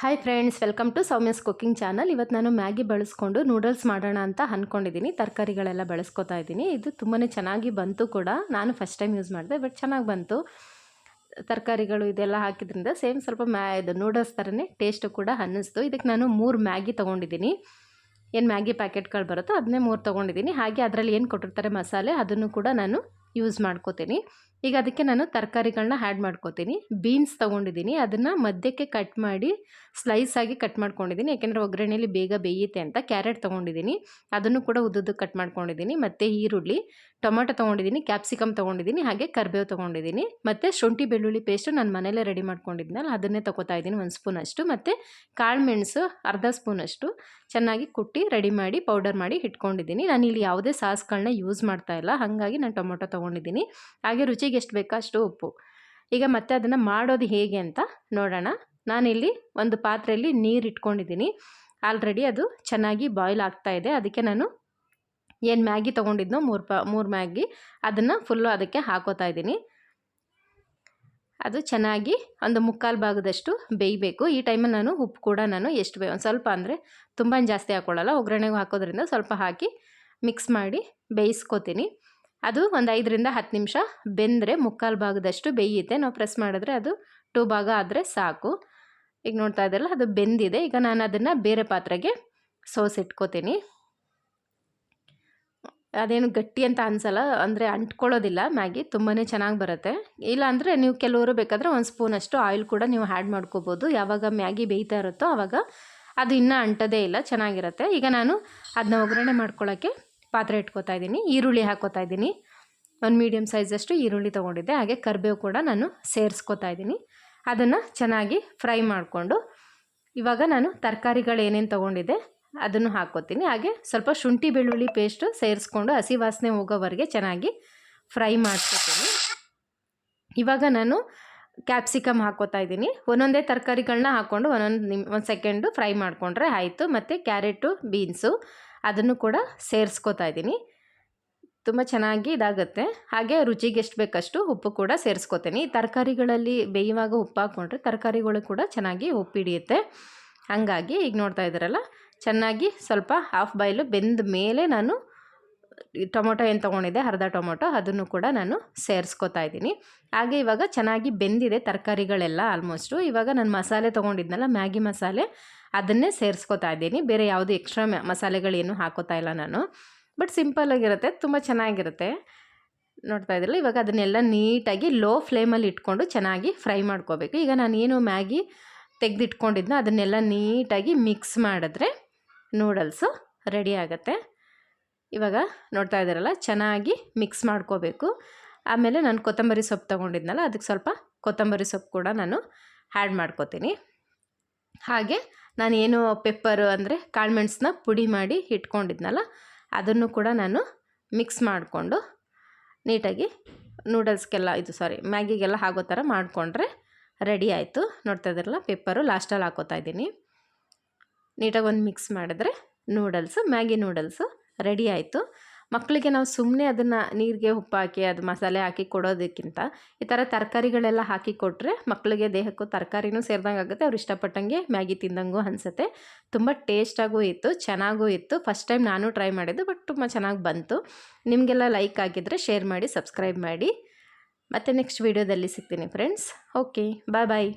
Hi friends, welcome to Soumya's cooking channel. ಇವತ್ತು ನಾನು Maggi ಬಳಸ್ಕೊಂಡು ನೂಡಲ್ಸ್ ಮಾಡೋಣ ಅಂತ ಅಂದ್ಕೊಂಡಿದ್ದೀನಿ. ತರಕಾರಿಗಳೆಲ್ಲ ಬಳಸ್ಕೊತಾ ಇದ್ದೀನಿ. ಇದು ತುಂಬಾ ಚೆನ್ನಾಗಿ ಬಂತು ಕೂಡ. ನಾನು ಫಸ್ಟ್ ಟೈಮ್ ಯೂಸ್ ಮಾಡಿದೆ, ಬಟ್ ಚೆನ್ನಾಗಿ ಬಂತು. ತರಕಾರಿಗಳು ಇದೆಲ್ಲ ಹಾಕಿದ್ರಿಂದ ಸೇಮ್ ಸ್ವಲ್ಪ ಇದು ನೂಡಲ್ಸ್ ಥರನೇ ಟೇಸ್ಟು ಕೂಡ ಅನ್ನಿಸ್ತು. ಇದಕ್ಕೆ ನಾನು 3 ಮ್ಯಾಗಿ ತೊಗೊಂಡಿದ್ದೀನಿ. ಏನು ಮ್ಯಾಗಿ ಪ್ಯಾಕೆಟ್ಗಳು ಬರುತ್ತೋ ಅದನ್ನೇ 3 ತೊಗೊಂಡಿದ್ದೀನಿ. ಹಾಗೆ ಅದರಲ್ಲಿ ಏನು ಕೊಟ್ಟಿರ್ತಾರೆ ಮಸಾಲೆ, ಅದನ್ನು ಕೂಡ ನಾನು ಯೂಸ್ ಮಾಡ್ಕೋತೀನಿ. ಈಗ ಅದಕ್ಕೆ ನಾನು ತರಕಾರಿಗಳನ್ನ ಆ್ಯಡ್ ಮಾಡ್ಕೋತೀನಿ. ಬೀನ್ಸ್ ತೊಗೊಂಡಿದ್ದೀನಿ, ಅದನ್ನು ಮಧ್ಯಕ್ಕೆ ಕಟ್ ಮಾಡಿ ಸ್ಲೈಸ್ ಆಗಿ ಕಟ್ ಮಾಡ್ಕೊಂಡಿದ್ದೀನಿ, ಯಾಕೆಂದರೆ ಒಗ್ಗರಣೆಯಲ್ಲಿ ಬೇಗ ಬೇಯುತ್ತೆ ಅಂತ. ಕ್ಯಾರೆಟ್ ತೊಗೊಂಡಿದ್ದೀನಿ, ಅದನ್ನು ಕೂಡ ಉದ್ದುದ್ದಕ್ಕೆ ಕಟ್ ಮಾಡ್ಕೊಂಡಿದ್ದೀನಿ. ಮತ್ತು ಈರುಳ್ಳಿ, ಟೊಮೆಟೊ ತೊಗೊಂಡಿದ್ದೀನಿ, ಕ್ಯಾಪ್ಸಿಕಮ್ ತೊಗೊಂಡಿದ್ದೀನಿ, ಹಾಗೆ ಕರಿಬೇವು ತೊಗೊಂಡಿದ್ದೀನಿ. ಮತ್ತು ಶುಂಠಿ ಬೆಳ್ಳುಳ್ಳಿ ಪೇಸ್ಟು ನಾನು ಮನೇಲೇ ರೆಡಿ ಮಾಡ್ಕೊಂಡಿದ್ನಲ್ಲ ಅದನ್ನೇ ತೊಗೋತಾ ಇದ್ದೀನಿ, 1 ಸ್ಪೂನಷ್ಟು. ಮತ್ತು ಕಾಳುಮೆಣಸು ಅರ್ಧ ಸ್ಪೂನಷ್ಟು ಚೆನ್ನಾಗಿ ಕುಟ್ಟಿ ರೆಡಿ ಮಾಡಿ ಪೌಡರ್ ಮಾಡಿ ಇಟ್ಕೊಂಡಿದ್ದೀನಿ. ನಾನು ಇಲ್ಲಿ ಯಾವುದೇ ಸಾಸ್ಗಳನ್ನ ಯೂಸ್ ಮಾಡ್ತಾ ಇಲ್ಲ, ಹಾಗಾಗಿ ನಾನು ಟೊಮೊಟೊ ತೊಗೊಂಡಿದ್ದೀನಿ. ಹಾಗೆ ರುಚಿಗೆ ಎಷ್ಟು ಬೇಕೋ ಅಷ್ಟು ಉಪ್ಪು. ಈಗ ಮತ್ತೆ ಅದನ್ನು ಮಾಡೋದು ಹೇಗೆ ಅಂತ ನೋಡೋಣ. ನಾನಿಲ್ಲಿ ಒಂದು ಪಾತ್ರೆಯಲ್ಲಿ ನೀರು ಇಟ್ಕೊಂಡಿದ್ದೀನಿ. ಆಲ್ರೆಡಿ ಅದು ಚೆನ್ನಾಗಿ ಬಾಯ್ಲ್ ಆಗ್ತಾ ಇದೆ. ಅದಕ್ಕೆ ನಾನು ಏನು ಮ್ಯಾಗಿ ತೊಗೊಂಡಿದ್ನೋ 3 ಮ್ಯಾಗಿ ಅದನ್ನು ಫುಲ್ಲು ಅದಕ್ಕೆ ಹಾಕೋತಾ ಇದ್ದೀನಿ. ಅದು ಚೆನ್ನಾಗಿ ಒಂದು 3/4 ಭಾಗದಷ್ಟು ಬೇಯಬೇಕು. ಈ ಟೈಮಲ್ಲಿ ನಾನು ಉಪ್ಪು ಕೂಡ ನಾನು ಎಷ್ಟು ಒಂದು ಸ್ವಲ್ಪ, ಅಂದರೆ ತುಂಬ ಜಾಸ್ತಿ ಹಾಕ್ಕೊಳ್ಳಲ್ಲ, ಒಗ್ಗರಣೆಗೆ ಹಾಕೋದ್ರಿಂದ ಸ್ವಲ್ಪ ಹಾಕಿ ಮಿಕ್ಸ್ ಮಾಡಿ ಬೇಯಿಸ್ಕೋತೀನಿ. ಅದು ಒಂದು 5ರಿಂದ 10 ನಿಮಿಷ ಬೆಂದರೆ 3/4 ಭಾಗದಷ್ಟು ಬೇಯುತ್ತೆ. ನಾವು ಪ್ರೆಸ್ ಮಾಡಿದ್ರೆ ಅದು 2 ಭಾಗ ಆದರೆ ಸಾಕು. ಈಗ ನೋಡ್ತಾ ಇದ್ದಲ್ಲ, ಅದು ಬೆಂದಿದೆ. ಈಗ ನಾನು ಅದನ್ನು ಬೇರೆ ಪಾತ್ರೆಗೆ ಸೋಸಿಟ್ಕೋತೀನಿ. ಅದೇನು ಗಟ್ಟಿ ಅಂತ ಅನಿಸಲ್ಲ, ಅಂದರೆ ಅಂಟ್ಕೊಳ್ಳೋದಿಲ್ಲ. ಮ್ಯಾಗಿ ತುಂಬಾ ಚೆನ್ನಾಗಿ ಬರುತ್ತೆ. ಇಲ್ಲಾಂದರೆ ನೀವು ಕೆಲವರು ಬೇಕಾದರೆ 1 ಸ್ಪೂನಷ್ಟು ಆಯಿಲ್ ಕೂಡ ನೀವು ಆ್ಯಡ್ ಮಾಡ್ಕೋಬೋದು. ಯಾವಾಗ ಮ್ಯಾಗಿ ಬೇಯ್ತಾ ಇರುತ್ತೋ ಆವಾಗ ಅದು ಇನ್ನೂ ಅಂಟೋದೇ ಇಲ್ಲ, ಚೆನ್ನಾಗಿರುತ್ತೆ. ಈಗ ನಾನು ಅದನ್ನ ಒಗ್ಗರಣೆ ಮಾಡ್ಕೊಳ್ಳೋಕ್ಕೆ ಪಾತ್ರೆ ಇಟ್ಕೋತಾ ಇದ್ದೀನಿ. ಈರುಳ್ಳಿ ಹಾಕೋತಾ ಇದ್ದೀನಿ, ಒಂದು ಮೀಡಿಯಮ್ ಸೈಜಷ್ಟು ಈರುಳ್ಳಿ ತೊಗೊಂಡಿದ್ದೆ. ಹಾಗೆ ಕರಿಬೇವು ಕೂಡ ನಾನು ಸೇರಿಸ್ಕೋತಾ ಇದ್ದೀನಿ. ಅದನ್ನು ಚೆನ್ನಾಗಿ ಫ್ರೈ ಮಾಡಿಕೊಂಡು ಇವಾಗ ನಾನು ತರಕಾರಿಗಳು ಏನೇನು ತೊಗೊಂಡಿದ್ದೆ ಅದನ್ನು ಹಾಕ್ಕೋತೀನಿ. ಹಾಗೆ ಸ್ವಲ್ಪ ಶುಂಠಿ ಬೆಳ್ಳುಳ್ಳಿ ಪೇಸ್ಟು ಸೇರಿಸ್ಕೊಂಡು ಹಸಿ ವಾಸನೆ ಹೋಗೋವರೆಗೆ ಚೆನ್ನಾಗಿ ಫ್ರೈ ಮಾಡ್ಕೋತೀನಿ. ಇವಾಗ ನಾನು ಕ್ಯಾಪ್ಸಿಕಮ್ ಹಾಕ್ಕೋತಾ ಇದ್ದೀನಿ. ಒಂದೊಂದೇ ತರಕಾರಿಗಳನ್ನ ಹಾಕ್ಕೊಂಡು ಒಂದು ಸೆಕೆಂಡು ಫ್ರೈ ಮಾಡಿಕೊಂಡ್ರೆ ಆಯಿತು. ಮತ್ತು ಕ್ಯಾರೆಟು, ಬೀನ್ಸು ಅದನ್ನು ಕೂಡ ಸೇರಿಸ್ಕೋತಾ ಇದ್ದೀನಿ. ತುಂಬ ಚೆನ್ನಾಗಿ ಇದಾಗುತ್ತೆ. ಹಾಗೆ ರುಚಿಗೆ ಎಷ್ಟು ಬೇಕಷ್ಟು ಉಪ್ಪು ಕೂಡ ಸೇರಿಸ್ಕೋತೀನಿ. ತರಕಾರಿಗಳಲ್ಲಿ ಬೇಯುವಾಗ ಉಪ್ಪು ಹಾಕ್ಕೊಂಡ್ರೆ ತರಕಾರಿಗಳು ಕೂಡ ಚೆನ್ನಾಗಿ ಉಪ್ಪು ಹಿಡಿಯುತ್ತೆ. ಹಾಗಾಗಿ ಈಗ ನೋಡ್ತಾ ಇದ್ದೀರಲ್ಲ, ಚೆನ್ನಾಗಿ ಸ್ವಲ್ಪ ಹಾಫ್ ಬಾಯ್ಲು ಬೆಂದ ಮೇಲೆ ನಾನು ಟೊಮೊಟೊ ಏನು ತೊಗೊಂಡಿದ್ದೆ, ಅರ್ಧ ಟೊಮೊಟೊ, ಅದನ್ನು ಕೂಡ ನಾನು ಸೇರಿಸ್ಕೋತಾ ಇದ್ದೀನಿ. ಹಾಗೆ ಇವಾಗ ಚೆನ್ನಾಗಿ ಬೆಂದಿದೆ ತರಕಾರಿಗಳೆಲ್ಲ ಆಲ್ಮೋಸ್ಟು. ಇವಾಗ ನಾನು ಮಸಾಲೆ ತೊಗೊಂಡಿದ್ನಲ್ಲ, ಮ್ಯಾಗಿ ಮಸಾಲೆ, ಅದನ್ನೇ ಸೇರಿಸ್ಕೋತಾ ಇದ್ದೀನಿ. ಬೇರೆ ಯಾವುದು ಎಕ್ಸ್ಟ್ರಾ ಮಸಾಲೆಗಳೇನು ಹಾಕೋತಾ ಇಲ್ಲ ನಾನು. ಬಟ್ ಸಿಂಪಲ್ಲಾಗಿರುತ್ತೆ, ತುಂಬ ಚೆನ್ನಾಗಿರುತ್ತೆ. ನೋಡ್ತಾ ಇದ್ರಲ್ಲ, ಇವಾಗ ಅದನ್ನೆಲ್ಲ ನೀಟಾಗಿ ಲೋ ಫ್ಲೇಮಲ್ಲಿ ಇಟ್ಕೊಂಡು ಚೆನ್ನಾಗಿ ಫ್ರೈ ಮಾಡ್ಕೋಬೇಕು. ಈಗ ನಾನೇನು ಮ್ಯಾಗಿ ತೆಗೆದಿಟ್ಕೊಂಡಿದ್ನೋ ಅದನ್ನೆಲ್ಲ ನೀಟಾಗಿ ಮಿಕ್ಸ್ ಮಾಡಿದ್ರೆ ನೂಡಲ್ಸು ರೆಡಿ ಆಗುತ್ತೆ. ಇವಾಗ ನೋಡ್ತಾ ಇದ್ದೀರಲ್ಲ, ಚೆನ್ನಾಗಿ ಮಿಕ್ಸ್ ಮಾಡ್ಕೋಬೇಕು. ಆಮೇಲೆ ನಾನು ಕೊತ್ತಂಬರಿ ಸೊಪ್ಪು ತೊಗೊಂಡಿದ್ನಲ್ಲ, ಅದಕ್ಕೆ ಸ್ವಲ್ಪ ಕೊತ್ತಂಬರಿ ಸೊಪ್ಪು ಕೂಡ ನಾನು ಆ್ಯಡ್ ಮಾಡ್ಕೋತೀನಿ. ಹಾಗೆ ನಾನೇನು ಪೆಪ್ಪರು, ಅಂದರೆ ಕಾಳುಮೆಣಸನ್ನ ಪುಡಿ ಮಾಡಿ ಇಟ್ಕೊಂಡಿದ್ನಲ್ಲ, ಅದನ್ನು ಕೂಡ ನಾನು ಮಿಕ್ಸ್ ಮಾಡಿಕೊಂಡು ನೀಟಾಗಿ ನೂಡಲ್ಸ್ಗೆಲ್ಲ ಮ್ಯಾಗಿಗೆಲ್ಲ ಆಗೋ ಥರ ಮಾಡಿಕೊಂಡ್ರೆ ರೆಡಿ ಆಯಿತು. ನೋಡ್ತಾ ಇದ್ದೀರಲ್ಲ, ಪೆಪ್ಪರು ಲಾಸ್ಟಲ್ಲಿ ಹಾಕೋತಾ ಇದ್ದೀನಿ. ನೀಟಾಗಿ ಒಂದು ಮಿಕ್ಸ್ ಮಾಡಿದ್ರೆ ಮ್ಯಾಗಿ ನೂಡಲ್ಸು ರೆಡಿ ಆಯಿತು. ಮಕ್ಕಳಿಗೆ ನಾವು ಸುಮ್ಮನೆ ಅದನ್ನು ನೀರಿಗೆ ಉಪ್ಪು ಹಾಕಿ ಅದು ಮಸಾಲೆ ಹಾಕಿ ಕೊಡೋದಕ್ಕಿಂತ ಈ ಥರ ತರಕಾರಿಗಳೆಲ್ಲ ಹಾಕಿ ಕೊಟ್ಟರೆ ಮಕ್ಕಳಿಗೆ ದೇಹಕ್ಕೂ ತರಕಾರಿನೂ ಸೇರಿದಂಗೆ ಆಗುತ್ತೆ. ಅವ್ರು ಇಷ್ಟಪಟ್ಟಂಗೆ ಮ್ಯಾಗಿ ತಿಂದಂಗೂ ಅನಿಸುತ್ತೆ. ತುಂಬ ಟೇಸ್ಟಾಗೂ ಇತ್ತು, ಚೆನ್ನಾಗೂ ಇತ್ತು. ಫಸ್ಟ್ ಟೈಮ್ ನಾನು ಟ್ರೈ ಮಾಡಿದ್ದು, ಬಟ್ ತುಂಬ ಚೆನ್ನಾಗಿ ಬಂತು. ನಿಮಗೆಲ್ಲ ಲೈಕ್ ಆಗಿದ್ದರೆ ಶೇರ್ ಮಾಡಿ, ಸಬ್ಸ್ಕ್ರೈಬ್ ಮಾಡಿ. ಮತ್ತು ನೆಕ್ಸ್ಟ್ ವೀಡಿಯೋದಲ್ಲಿ ಸಿಗ್ತೀನಿ ಫ್ರೆಂಡ್ಸ್. ಓಕೆ, ಬಾಯ್ ಬಾಯ್.